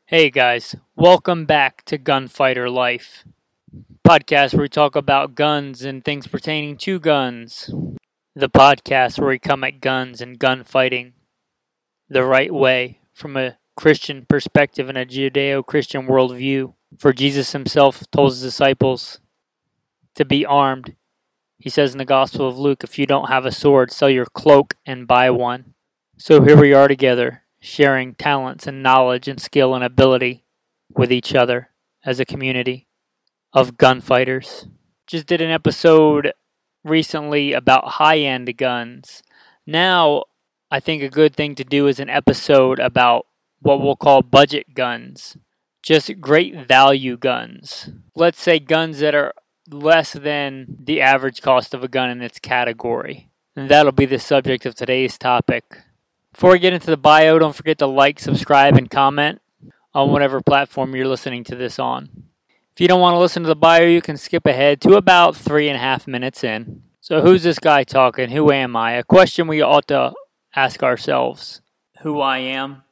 Hey guys, welcome back to Gunfighter Life, podcast where we talk about guns and things pertaining to guns. The podcast where we come at guns and gunfighting the right way from a Christian perspective and a Judeo-Christian worldview. For Jesus himself told his disciples to be armed. He says in the Gospel of Luke, if you don't have a sword, sell your cloak and buy one. So here we are together, sharing talents and knowledge and skill and ability with each other as a community of gunfighters. Just did an episode recently about high-end guns. Now, I think a good thing to do is an episode about what we'll call budget guns. Just great value guns. Let's say guns that are less than the average cost of a gun in its category. And that'll be the subject of today's topic. Before we get into the bio, don't forget to like, subscribe, and comment on whatever platform you're listening to this on. If you don't want to listen to the bio, you can skip ahead to about 3.5 minutes in. So who's this guy talking? Who am I? A question we ought to ask ourselves. Who I am?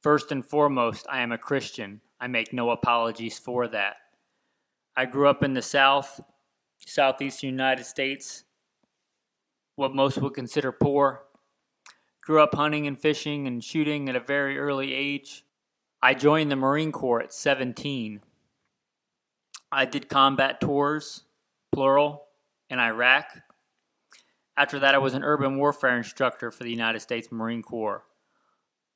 First and foremost, I am a Christian. I make no apologies for that. I grew up in the southeastern United States, what most would consider poor. Grew up hunting and fishing and shooting at a very early age. I joined the Marine Corps at 17. I did combat tours, plural, in Iraq. After that, I was an urban warfare instructor for the United States Marine Corps.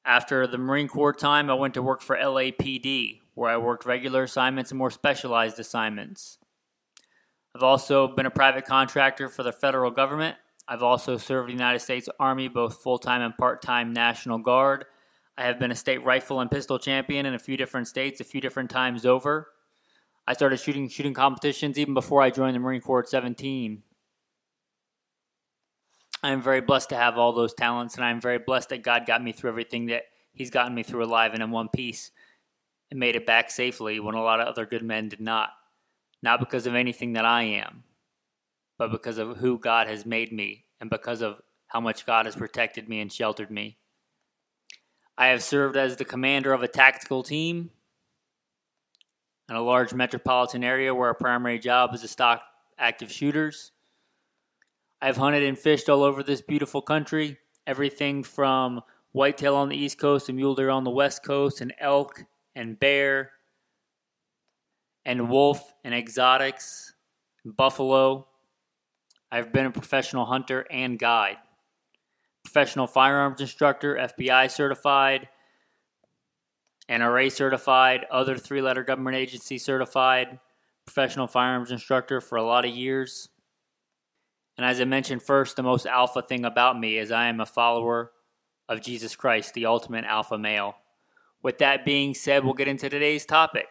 After the Marine Corps time, I went to work for LAPD, where I worked regular assignments and more specialized assignments. I've also been a private contractor for the federal government. I've also served the United States Army, both full-time and part-time National Guard. I have been a state rifle and pistol champion in a few different states, a few different times over. I started shooting competitions even before I joined the Marine Corps at 17. I am very blessed to have all those talents, and I am very blessed that God got me through everything that He's gotten me through alive and in one piece and made it back safely when a lot of other good men did not. Not because of anything that I am, but because of who God has made me and because of how much God has protected me and sheltered me. I have served as the commander of a tactical team in a large metropolitan area where our primary job is to stock active shooters. I've hunted and fished all over this beautiful country, everything from whitetail on the East Coast and mule deer on the West Coast, and elk and bear and wolf and exotics, and buffalo. I've been a professional hunter and guide, professional firearms instructor, FBI certified, NRA certified, other 3-letter government agency certified, professional firearms instructor for a lot of years. And as I mentioned first, the most alpha thing about me is I am a follower of Jesus Christ, the ultimate alpha male. With that being said, we'll get into today's topic.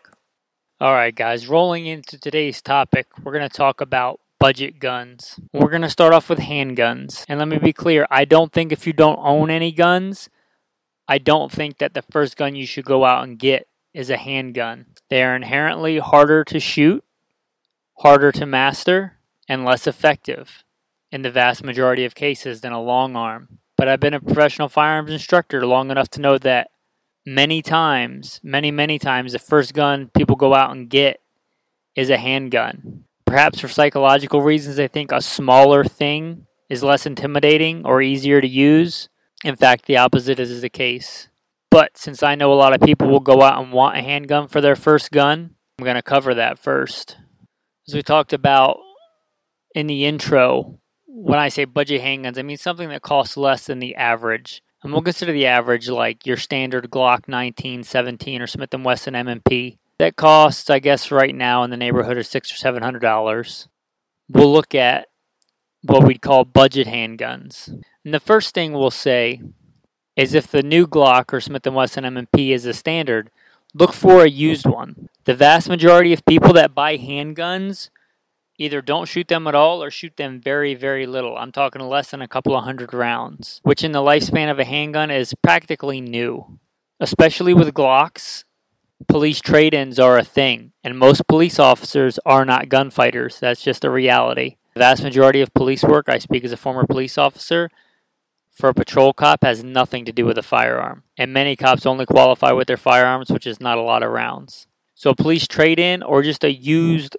All right, guys, rolling into today's topic, we're going to talk about budget guns. We're going to start off with handguns. And let me be clear, I don't think if you don't own any guns, I don't think that the first gun you should go out and get is a handgun. They are inherently harder to shoot, harder to master, and less effective in the vast majority of cases than a long arm. But I've been a professional firearms instructor long enough to know that many times, the first gun people go out and get is a handgun. Perhaps for psychological reasons, they think a smaller thing is less intimidating or easier to use. In fact, the opposite is the case. But since I know a lot of people will go out and want a handgun for their first gun, I'm going to cover that first. As we talked about in the intro, when I say budget handguns, I mean something that costs less than the average. And we'll consider the average like your standard Glock 19, 17, or Smith & Wesson M&P. That costs, I guess, right now in the neighborhood of $600 or $700. We'll look at what we'd call budget handguns. And the first thing we'll say is if the new Glock or Smith & Wesson M&P is a standard, look for a used one. The vast majority of people that buy handguns either don't shoot them at all or shoot them very, very little. I'm talking less than a couple of hundred rounds, which in the lifespan of a handgun is practically new. Especially with Glocks, police trade-ins are a thing, and most police officers are not gunfighters. That's just a reality. The vast majority of police work, I speak as a former police officer, for a patrol cop has nothing to do with a firearm, and many cops only qualify with their firearms, which is not a lot of rounds. So a police trade-in or just a used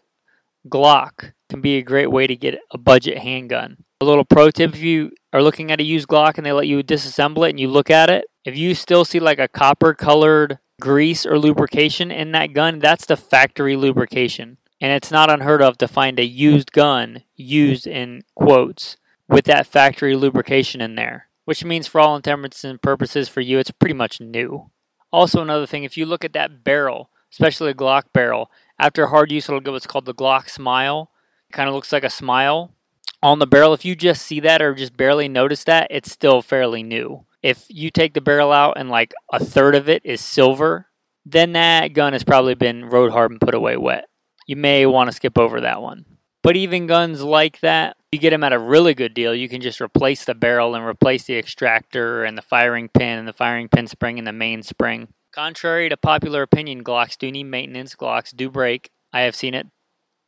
Glock can be a great way to get a budget handgun. A little pro tip: if you are looking at a used Glock and they let you disassemble it and you look at it, if you still see like a copper colored grease or lubrication in that gun, that's the factory lubrication. And it's not unheard of to find a used gun, used in quotes, with that factory lubrication in there, which means for all intents and purposes for you, it's pretty much new. Also, another thing, if you look at that barrel, especially a Glock barrel, after hard use, it'll get what's called the Glock smile. It kind of looks like a smile on the barrel. If you just see that or just barely notice that, it's still fairly new. If you take the barrel out and like a third of it is silver, then that gun has probably been road hard and put away wet. You may want to skip over that one. But even guns like that, you get them at a really good deal. You can just replace the barrel and replace the extractor and the firing pin and the firing pin spring and the main spring. Contrary to popular opinion, Glocks do need maintenance. Glocks do break. I have seen it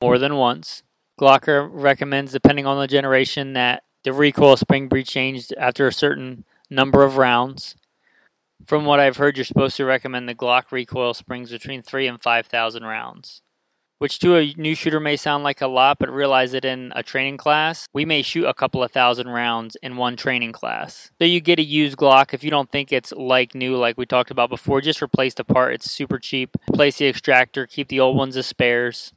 more than once. Glocker recommends, depending on the generation, that the recoil spring be changed after a certain number of rounds. From what I've heard, you're supposed to recommend the Glock recoil springs between 3,000 and 5,000 rounds, which to a new shooter may sound like a lot, but realize that in a training class, we may shoot a couple of thousand rounds in one training class. So you get a used Glock. If you don't think it's like new, like we talked about before, just replace the part. It's super cheap. Replace the extractor. Keep the old ones as spares.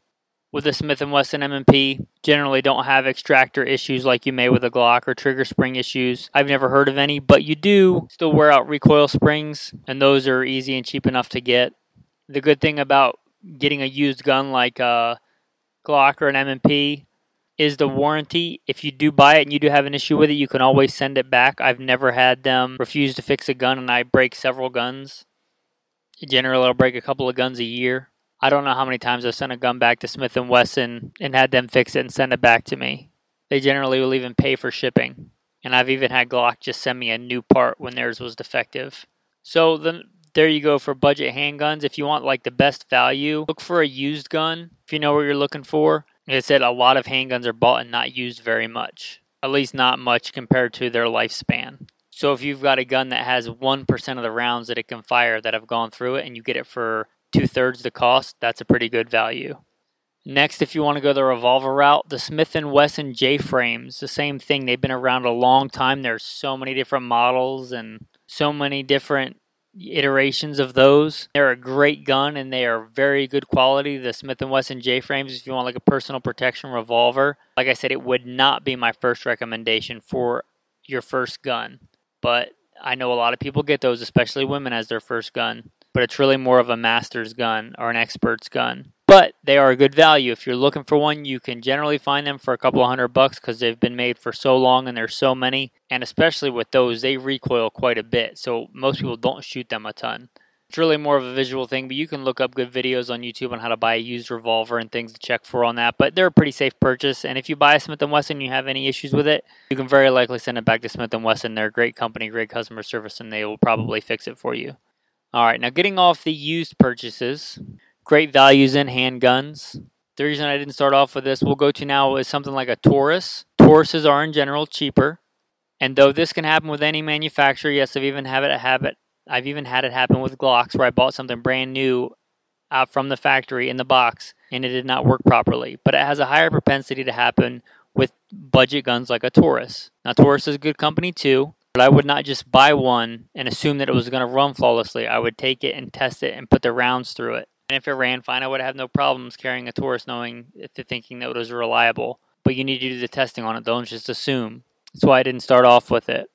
With a Smith & Wesson M&P, generally don't have extractor issues like you may with a Glock or trigger spring issues. I've never heard of any, but you do still wear out recoil springs, and those are easy and cheap enough to get. The good thing about getting a used gun like a Glock or an M&P is the warranty. If you do buy it and you do have an issue with it, you can always send it back. I've never had them refuse to fix a gun, and I break several guns. Generally, I'll break a couple of guns a year. I don't know how many times I've sent a gun back to Smith & Wesson and had them fix it and send it back to me. They generally will even pay for shipping. And I've even had Glock just send me a new part when theirs was defective. So there you go for budget handguns. If you want like the best value, look for a used gun if you know what you're looking for. Like I said, a lot of handguns are bought and not used very much. At least not much compared to their lifespan. So if you've got a gun that has 1% of the rounds that it can fire that have gone through it and you get it for 2/3 the cost, that's a pretty good value. Next, if you want to go the revolver route, the Smith & Wesson J-frames, the same thing. They've been around a long time. There's so many different models and so many different iterations of those. They're a great gun and they are very good quality. The Smith & Wesson J-frames, if you want like a personal protection revolver, like I said, it would not be my first recommendation for your first gun. But I know a lot of people get those, especially women, as their first gun. But it's really more of a master's gun or an expert's gun. But they are a good value. If you're looking for one, you can generally find them for a couple of $100 because they've been made for so long and there's so many. And especially with those, they recoil quite a bit. So most people don't shoot them a ton. It's really more of a visual thing, but you can look up good videos on YouTube on how to buy a used revolver and things to check for on that. But they're a pretty safe purchase. And if you buy a Smith & Wesson and you have any issues with it, you can very likely send it back to Smith & Wesson. They're a great company, great customer service, and they will probably fix it for you. All right, now getting off the used purchases, great values in handguns. The reason I didn't start off with this, we'll go to now is something like a Taurus. Tauruses are in general cheaper. And though this can happen with any manufacturer, yes, I've even had it happen with Glocks where I bought something brand new out from the factory in the box and it did not work properly. But it has a higher propensity to happen with budget guns like a Taurus. Now, Taurus is a good company too. But I would not just buy one and assume that it was going to run flawlessly. I would take it and test it and put the rounds through it. And if it ran fine, I would have no problems carrying a Taurus thinking that it was reliable. But you need to do the testing on it. Don't just assume. That's why I didn't start off with it.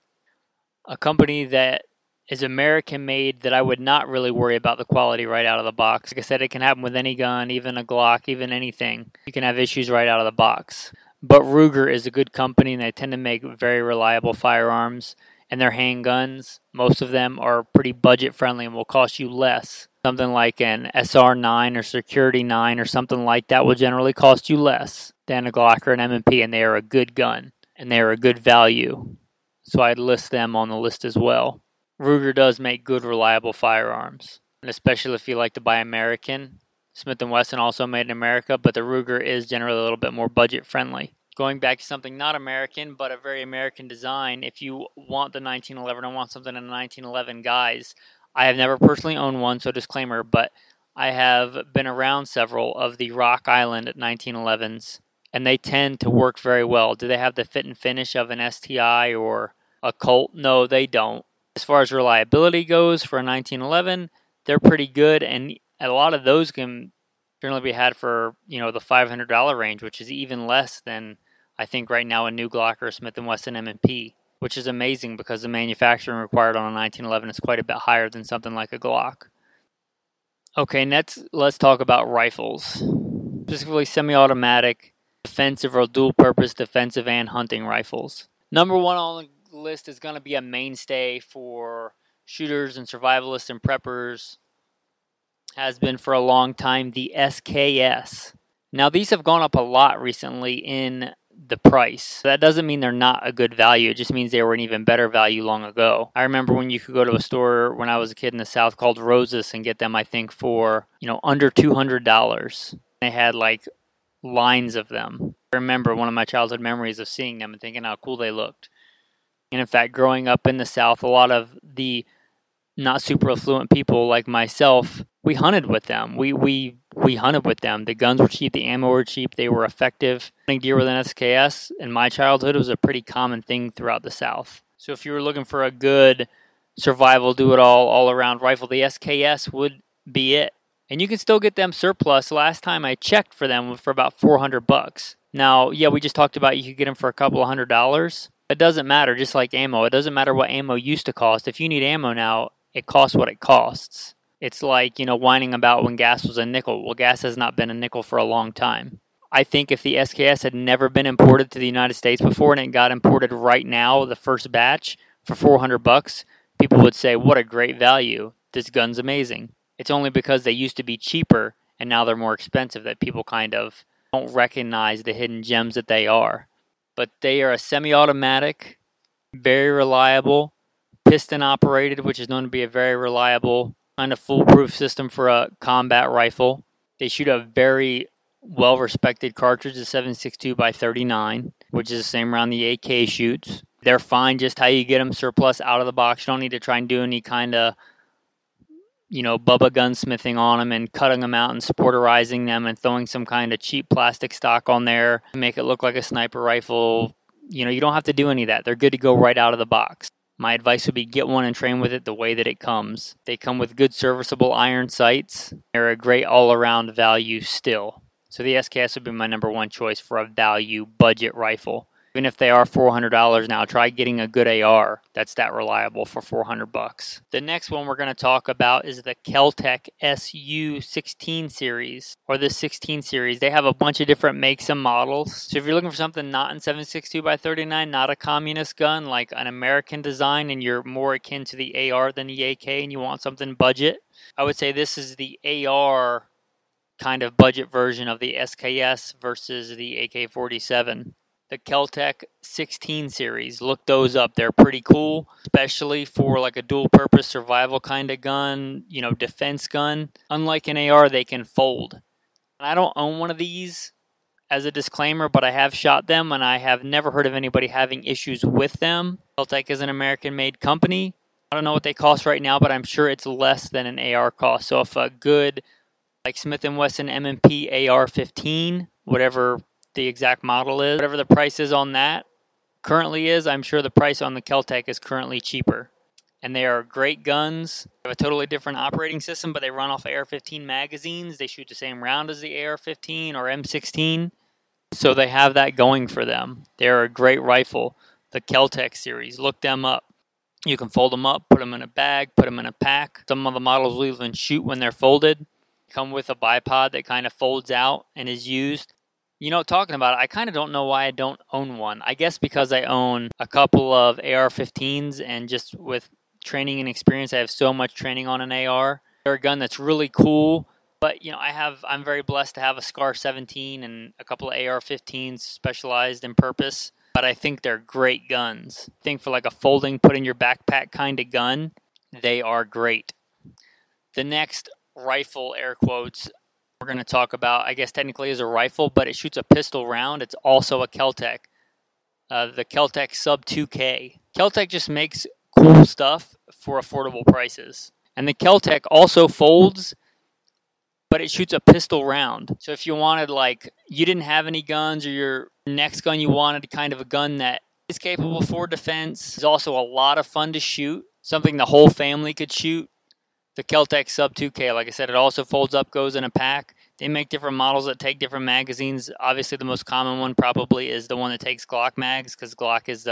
A company that is American made that I would not really worry about the quality right out of the box. Like I said, it can happen with any gun, even a Glock, even anything. You can have issues right out of the box. But Ruger is a good company and they tend to make very reliable firearms. And their handguns, most of them are pretty budget friendly and will cost you less. Something like an SR9 or Security 9 or something like that will generally cost you less than a Glock or an M&P, and they are a good gun and they are a good value. So I'd list them on the list as well. Ruger does make good reliable firearms, and especially if you like to buy American. Smith & Wesson also made in America, but the Ruger is generally a little bit more budget friendly. Going back to something not American, but a very American design, if you want the 1911 or want something in the 1911 guise, I have never personally owned one, so disclaimer, but I have been around several of the Rock Island 1911s, and they tend to work very well. Do they have the fit and finish of an STI or a Colt? No, they don't. As far as reliability goes for a 1911, they're pretty good, and a lot of those can generally be had for, the $500 range, which is even less than I think right now a new Glock or a Smith & Wesson M&P, which is amazing because the manufacturing required on a 1911 is quite a bit higher than something like a Glock. Okay, next let's talk about rifles, specifically semi-automatic, defensive or dual-purpose defensive and hunting rifles. Number one on the list is going to be a mainstay for shooters and survivalists and preppers, has been for a long time, the SKS. Now, these have gone up a lot recently in the price. That doesn't mean they're not a good value. It just means they were an even better value long ago. I remember when you could go to a store when I was a kid in the South called Roses and get them, I think, for, under $200. They had like lines of them. I remember one of my childhood memories of seeing them and thinking how cool they looked. And in fact, growing up in the South, a lot of the not super affluent people like myself, we hunted with them. We hunted with them. The guns were cheap, the ammo were cheap, they were effective. Hunting deer with an SKS in my childhood was a pretty common thing throughout the South. So if you were looking for a good survival, do-it-all, all-around rifle, the SKS would be it. And you can still get them surplus. Last time I checked for them for about $400. Now, yeah, we just talked about you could get them for a couple of $100s. It doesn't matter, just like ammo. It doesn't matter what ammo used to cost. If you need ammo now, it costs what it costs. It's like, whining about when gas was a nickel. Well, gas has not been a nickel for a long time. I think if the SKS had never been imported to the United States before and it got imported right now, the first batch, for $400, people would say, what a great value. This gun's amazing. It's only because they used to be cheaper and now they're more expensive that people kind of don't recognize the hidden gems that they are. But they are a semi-automatic, very reliable, piston operated, which is known to be a very reliable kind of foolproof system for a combat rifle. They shoot a very well-respected cartridge, the 7.62 by 39, which is the same round the AK shoots. They're fine just how you get them surplus out of the box. You don't need to try and do any kind of, Bubba gunsmithing on them and cutting them out and sporterizing them and throwing some kind of cheap plastic stock on there to make it look like a sniper rifle. You don't have to do any of that. They're good to go right out of the box. My advice would be get one and train with it the way that it comes. They come with good serviceable iron sights. They're a great all-around value still. So the SKS would be my number one choice for a value budget rifle. Even if they are $400 now, try getting a good AR that's that reliable for $400. The next one we're going to talk about is the Kel-Tec SU16 series, or the 16 series. They have a bunch of different makes and models. So if you're looking for something not in 7.62 by 39, not a communist gun, like an American design, and you're more akin to the AR than the AK, and you want something budget, I would say this is the AR kind of budget version of the SKS versus the AK-47. The Kel-Tec 16 series. Look those up. They're pretty cool, especially for like a dual-purpose survival kind of gun, defense gun. Unlike an AR, they can fold. And I don't own one of these as a disclaimer, but I have shot them, and I have never heard of anybody having issues with them. Kel-Tec is an American-made company. I don't know what they cost right now, but I'm sure it's less than an AR cost. So if a good, like Smith & Wesson M&P AR-15, whatever the exact model is, whatever the price is on that currently is, I'm sure the price on the Kel-Tec is currently cheaper. And they are great guns. They have a totally different operating system, but they run off AR-15 magazines. They shoot the same round as the AR-15 or M16. So they have that going for them. They're a great rifle. The Kel-Tec series. Look them up. You can fold them up, put them in a bag, put them in a pack. Some of the models will even shoot when they're folded. Come with a bipod that kind of folds out and is used. Talking about it, I kind of don't know why I don't own one. I guess because I own a couple of AR-15s, and just with training and experience, I have so much training on an AR. They're a gun that's really cool, but I'm very blessed to have a SCAR 17 and a couple of AR-15s specialized in purpose. But I think they're great guns. I think for like a folding, put in your backpack kind of gun, they are great. The next rifle, air quotes, we're going to talk about, I guess technically is a rifle, but it shoots a pistol round. It's also a Kel-Tec. The Kel-Tec Sub 2K. Kel-Tec just makes cool stuff for affordable prices. And the Kel-Tec also folds, but it shoots a pistol round. So if you wanted, like, you didn't have any guns, or your next gun you wanted kind of a gun that is capable for defense, is also a lot of fun to shoot, something the whole family could shoot. The Kel-Tec Sub 2K, like I said, it also folds up, goes in a pack. They make different models that take different magazines. Obviously, the most common one probably is the one that takes Glock mags, because Glock is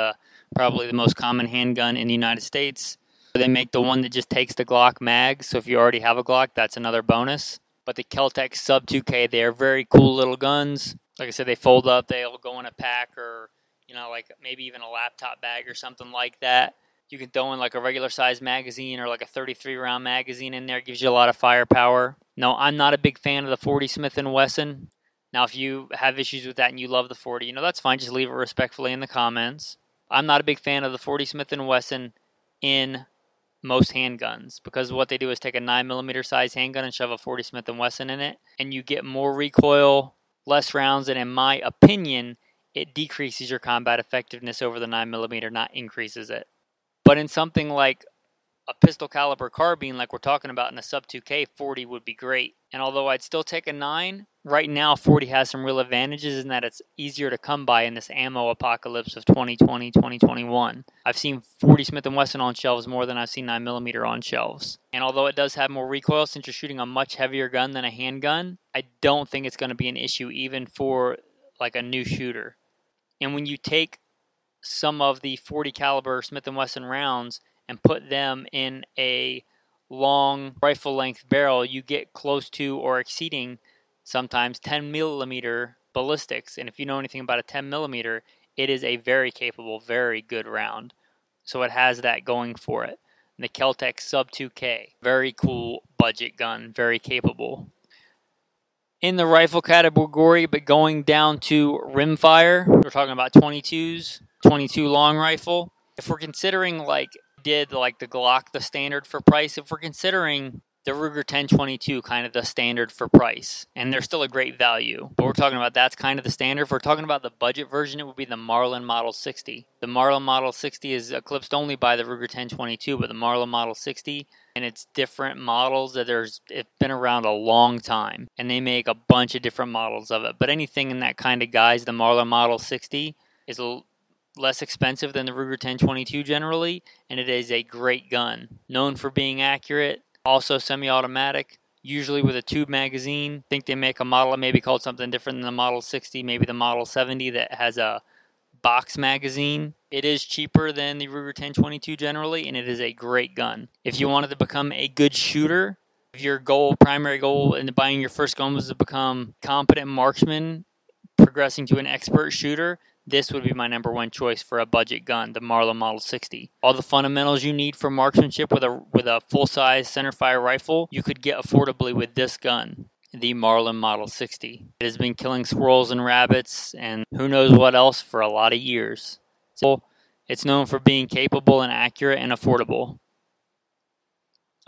probably the most common handgun in the United States. They make the one that just takes the Glock mags, so if you already have a Glock, that's another bonus. But the Kel-Tec Sub 2K, they are very cool little guns. Like I said, they fold up, they'll go in a pack, or, like maybe even a laptop bag or something like that. You can throw in like a regular size magazine or like a 33 round magazine in there. It gives you a lot of firepower. No, I'm not a big fan of the 40 Smith & Wesson. Now, if you have issues with that and you love the 40, that's fine. Just leave it respectfully in the comments. I'm not a big fan of the 40 Smith & Wesson in most handguns, because what they do is take a 9mm size handgun and shove a 40 Smith & Wesson in it, and you get more recoil, less rounds, and in my opinion, it decreases your combat effectiveness over the 9mm, not increases it. But in something like a pistol caliber carbine, like we're talking about in a Sub 2K, 40 would be great. And although I'd still take a 9, right now 40 has some real advantages in that it's easier to come by in this ammo apocalypse of 2020, 2021. I've seen 40 Smith & Wesson on shelves more than I've seen 9mm on shelves. And although it does have more recoil, since you're shooting a much heavier gun than a handgun, I don't think it's going to be an issue even for like a new shooter. And when you take some of the 40 caliber Smith & Wesson rounds and put them in a long rifle length barrel, you get close to or exceeding sometimes 10mm ballistics. And if you know anything about a 10mm, it is a very capable, very good round. So it has that going for it. And the Kel-Tec Sub 2K, very cool budget gun, very capable. In the rifle category, but going down to rimfire, we're talking about 22s, 22 long rifle. If we're considering the Glock the standard for price, if we're considering the Ruger 1022 kind of the standard for price, and they're still a great value, but we're talking about that's kind of the standard. If we're talking about the budget version, it would be the Marlin Model 60. The Marlin Model 60 is eclipsed only by the Ruger 1022, but the Marlin Model 60 and its different models, it's been around a long time, and they make a bunch of different models of it. But anything in that kind of guise, the Marlin Model 60 is less expensive than the Ruger 1022 generally, and it is a great gun. Known for being accurate, also semi-automatic, usually with a tube magazine. I think they make a model maybe called something different than the Model 60, maybe the Model 70 that has a box magazine. It is cheaper than the Ruger 1022 generally, and it is a great gun. If you wanted to become a good shooter, if your primary goal in buying your first gun was to become competent marksman, progressing to an expert shooter, this would be my number one choice for a budget gun, the Marlin Model 60. All the fundamentals you need for marksmanship with a full-size centerfire rifle, you could get affordably with this gun, the Marlin Model 60. It has been killing squirrels and rabbits and who knows what else for a lot of years. So it's known for being capable and accurate and affordable.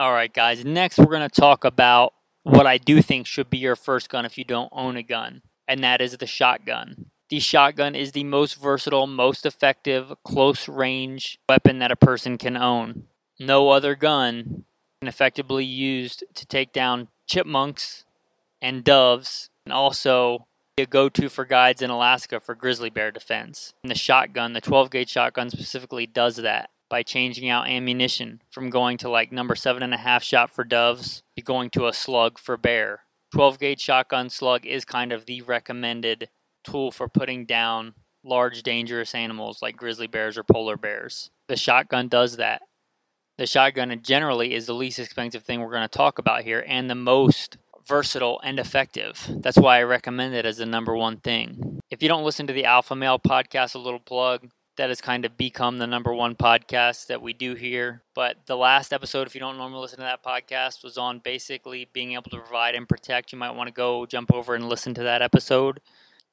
Alright guys, next we're going to talk about what I do think should be your first gun if you don't own a gun, and that is the shotgun. The shotgun is the most versatile, most effective, close-range weapon that a person can own. No other gun can effectively used to take down chipmunks and doves, and also be a go-to for guides in Alaska for grizzly bear defense. And the shotgun, the 12-gauge shotgun specifically, does that by changing out ammunition from going to number 7.5 shot for doves to going to a slug for bear. 12-gauge shotgun slug is kind of the recommended tool for putting down large dangerous animals like grizzly bears or polar bears. The shotgun does that. The shotgun generally is the least expensive thing we're going to talk about here and the most versatile and effective. That's why I recommend it as the number one thing. If you don't listen to the Alpha Male podcast, a little plug, that has kind of become the number one podcast that we do here. But the last episode, if you don't normally listen to that podcast, was on basically being able to provide and protect. You might want to go jump over and listen to that episode.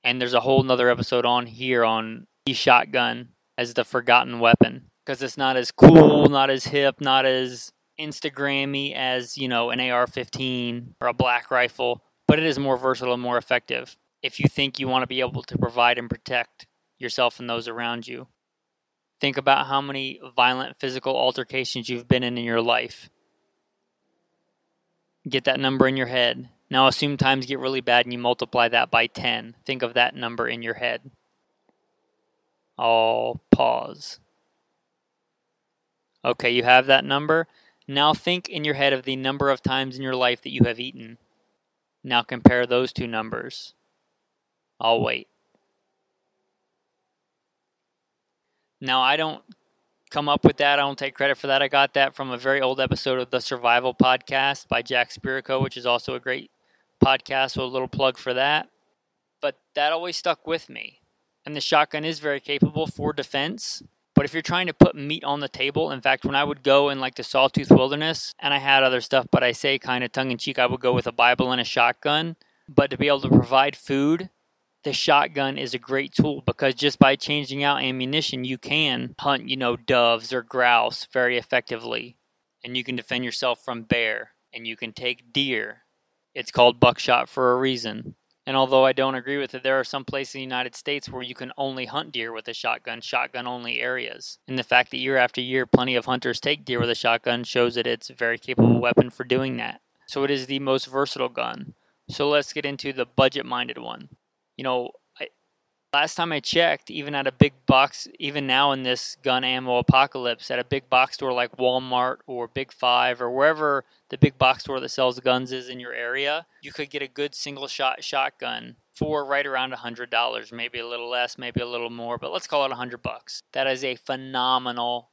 And there's a whole nother episode on here on the shotgun as the forgotten weapon. Because it's not as cool, not as hip, not as Instagram-y as, an AR-15 or a black rifle. but it is more versatile and more effective if you think you want to be able to provide and protect yourself and those around you. Think about how many violent physical altercations you've been in your life. Get that number in your head. Now assume times get really bad and you multiply that by 10. Think of that number in your head. I'll pause. Okay, you have that number. Now think in your head of the number of times in your life that you have eaten. Now compare those two numbers. I'll wait. Now I don't come up with that. I don't take credit for that. I got that from a very old episode of the Survival Podcast by Jack Spirko, which is also a great podcast, so a little plug for that. But that always stuck with me. And the shotgun is very capable for defense. But if you're trying to put meat on the table, in fact, when I would go in like the Sawtooth Wilderness, and I had other stuff, but I say kind of tongue-in-cheek, I would go with a Bible and a shotgun. But to be able to provide food, the shotgun is a great tool because just by changing out ammunition, you can hunt, doves or grouse very effectively. And you can defend yourself from bear, and you can take deer. It's called buckshot for a reason. And although I don't agree with it, there are some places in the United States where you can only hunt deer with a shotgun-only areas. And the fact that year after year, plenty of hunters take deer with a shotgun shows that it's a very capable weapon for doing that. So it is the most versatile gun. So let's get into the budget-minded one. Last time I checked, even at a big box, even now in this gun ammo apocalypse, at a big box store like Walmart or Big Five or wherever the big box store that sells guns is in your area, you could get a good single-shot shotgun for right around $100, maybe a little less, maybe a little more, but let's call it $100. That is a phenomenal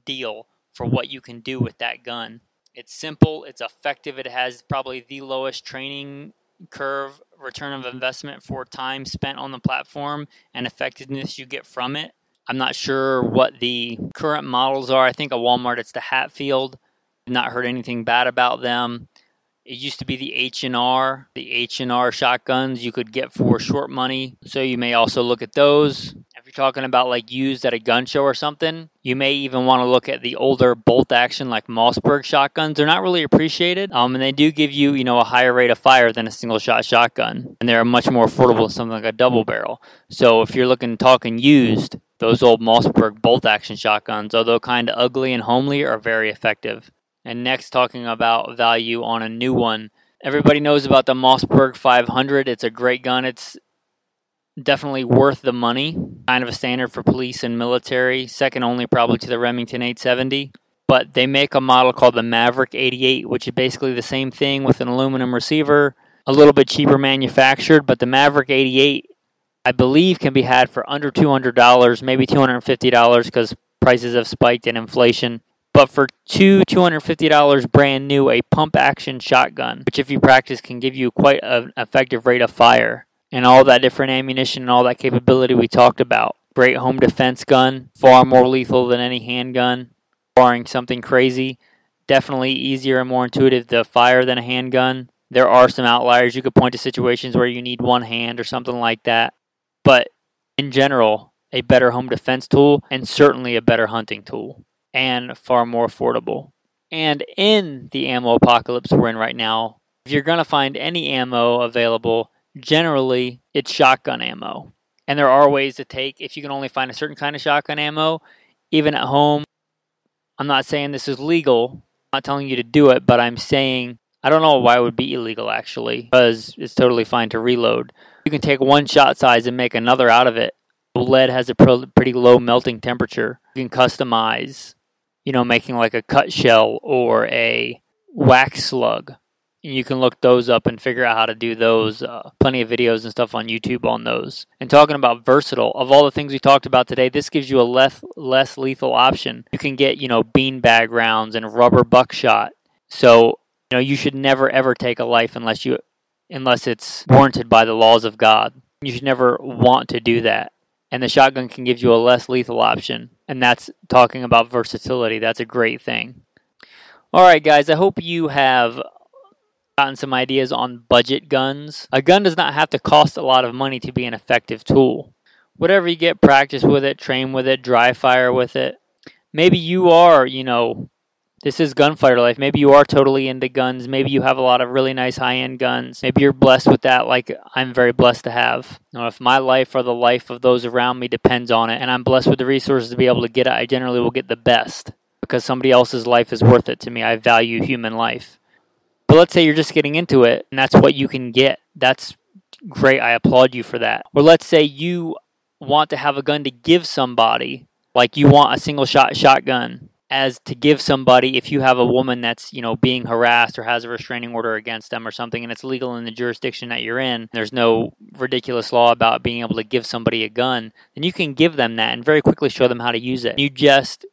deal for what you can do with that gun. It's simple, it's effective, it has probably the lowest training curve return of investment for time spent on the platform and effectiveness you get from it. I'm not sure what the current models are. I think at Walmart it's the Hatfield. I've not heard anything bad about them. It used to be the H&R. The H&R shotguns you could get for short money, so you may also look at those. If you're talking about like used at a gun show or something, you may even want to look at the older bolt action like Mossberg shotguns. They're not really appreciated, and they do give you, a higher rate of fire than a single shot shotgun, and they're much more affordable than something like a double barrel. So if you're talking used, those old Mossberg bolt action shotguns, although kind of ugly and homely, are very effective. And next, talking about value on a new one. Everybody knows about the Mossberg 500. It's a great gun. It's definitely worth the money. Kind of a standard for police and military. Second only probably to the Remington 870. But they make a model called the Maverick 88, which is basically the same thing with an aluminum receiver. A little bit cheaper manufactured, but the Maverick 88, I believe, can be had for under $200, maybe $250 because prices have spiked in inflation. But for $250 brand new, a pump action shotgun, which if you practice can give you quite an effective rate of fire. And all that different ammunition and all that capability we talked about. Great home defense gun, far more lethal than any handgun, barring something crazy. Definitely easier and more intuitive to fire than a handgun. There are some outliers. You could point to situations where you need one hand or something like that. But in general, a better home defense tool and certainly a better hunting tool. And far more affordable. And in the ammo apocalypse we're in right now, if you're going to find any ammo available, generally it's shotgun ammo. And there are ways to take, if you can only find a certain kind of shotgun ammo, even at home. I'm not saying this is legal. I'm not telling you to do it, but I'm saying, I don't know why it would be illegal actually, because it's totally fine to reload. You can take one shot size and make another out of it. Lead has a pretty low melting temperature. You can customize, making like a cut shell or a wax slug. You can look those up and figure out how to do those. Plenty of videos and stuff on YouTube on those. And talking about versatile, of all the things we talked about today, this gives you a less lethal option. You can get, beanbag rounds and rubber buckshot. So, you should never ever take a life unless it's warranted by the laws of God. You should never want to do that. And the shotgun can give you a less lethal option. And that's talking about versatility. That's a great thing. All right, guys, I hope you have gotten some ideas on budget guns. A gun does not have to cost a lot of money to be an effective tool. Whatever you get, practice with it, train with it, dry fire with it. Maybe you are, This is gunfighter life. Maybe you are totally into guns. Maybe you have a lot of really nice high-end guns. Maybe you're blessed with that like I'm very blessed to have. If my life or the life of those around me depends on it, and I'm blessed with the resources to be able to get it, I generally will get the best because somebody else's life is worth it to me. I value human life. But let's say you're just getting into it, and that's what you can get. That's great. I applaud you for that. Or let's say you want to have a gun to give somebody, like you want a single-shot shotgun as to give somebody if you have a woman that's, being harassed or has a restraining order against them or something, and it's legal in the jurisdiction that you're in. There's no ridiculous law about being able to give somebody a gun. Then you can give them that and very quickly show them how to use it. You just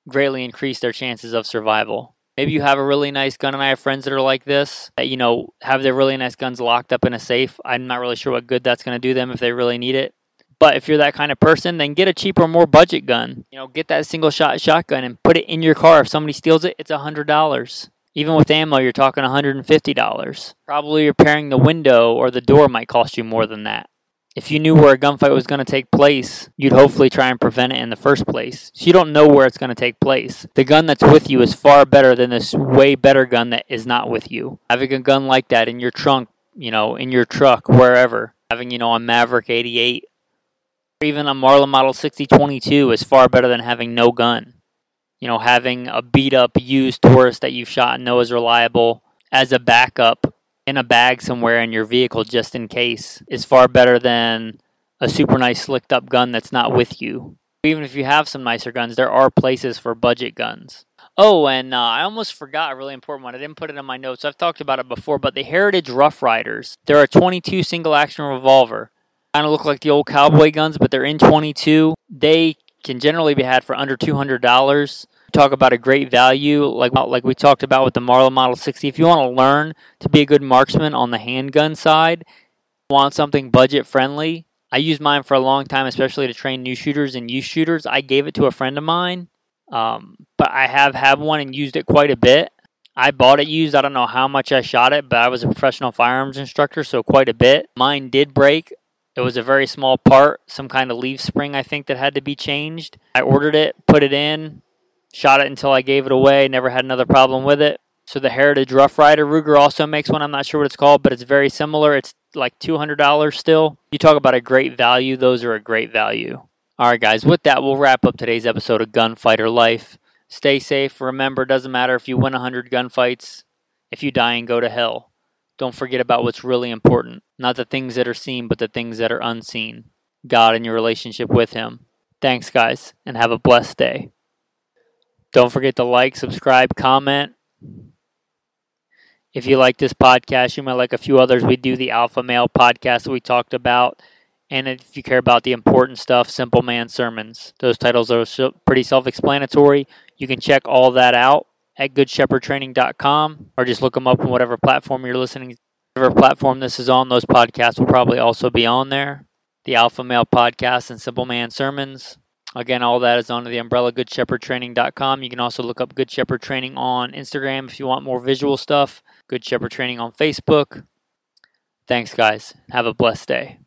greatly increase their chances of survival. Maybe you have a really nice gun, and I have friends that are like this, that, have their really nice guns locked up in a safe. I'm not really sure what good that's going to do them if they really need it. But if you're that kind of person, then get a cheaper, more budget gun. Get that single-shot shotgun and put it in your car. If somebody steals it, it's $100. Even with ammo, you're talking $150. Probably repairing the window or the door might cost you more than that. If you knew where a gunfight was going to take place, you'd hopefully try and prevent it in the first place. So you don't know where it's going to take place. The gun that's with you is far better than this way better gun that is not with you. Having a gun like that in your trunk, in your truck, wherever. Having, a Maverick 88, or even a Marlin Model 6022 is far better than having no gun. Having a beat-up used Taurus that you've shot and know is reliable as a backup in a bag somewhere in your vehicle just in case is far better than a super nice slicked up gun that's not with you. Even if you have some nicer guns, there are places for budget guns. Oh, and I almost forgot a really important one. I didn't put it in my notes. I've talked about it before, but the Heritage Rough Riders. They're a 22 single action revolver. Kind of look like the old cowboy guns, but they're in 22. They can generally be had for under $200. Talk about a great value, like we talked about with the Marlin Model 60. If you want to learn to be a good marksman on the handgun side, want something budget friendly, I used mine for a long time, especially to train new shooters and youth shooters. I gave it to a friend of mine, but I have had one and used it quite a bit. I bought it used. I don't know how much I shot it, but I was a professional firearms instructor, so quite a bit. Mine did break. It was a very small part, some kind of leaf spring, I think, that had to be changed. I ordered it, put it in, shot it until I gave it away, never had another problem with it. So the Heritage Rough Rider, Ruger also makes one. I'm not sure what it's called, but it's very similar. It's like $200 still. You talk about a great value. Those are a great value. All right, guys, with that, we'll wrap up today's episode of Gunfighter Life. Stay safe. Remember, it doesn't matter if you win 100 gunfights. If you die and go to hell, don't forget about what's really important. Not the things that are seen, but the things that are unseen. God and your relationship with Him. Thanks, guys, and have a blessed day. Don't forget to like, subscribe, comment. If you like this podcast, you might like a few others. We do the Alpha Male podcast that we talked about. And if you care about the important stuff, Simple Man Sermons. Those titles are pretty self-explanatory. You can check all that out at goodshepherdtraining.com or just look them up on whatever platform you're listening to. Whatever platform this is on, those podcasts will probably also be on there. The Alpha Male podcast and Simple Man Sermons. Again, all that is under the umbrella goodshepherdtraining.com. You can also look up Good Shepherd Training on Instagram if you want more visual stuff. Good Shepherd Training on Facebook. Thanks, guys. Have a blessed day.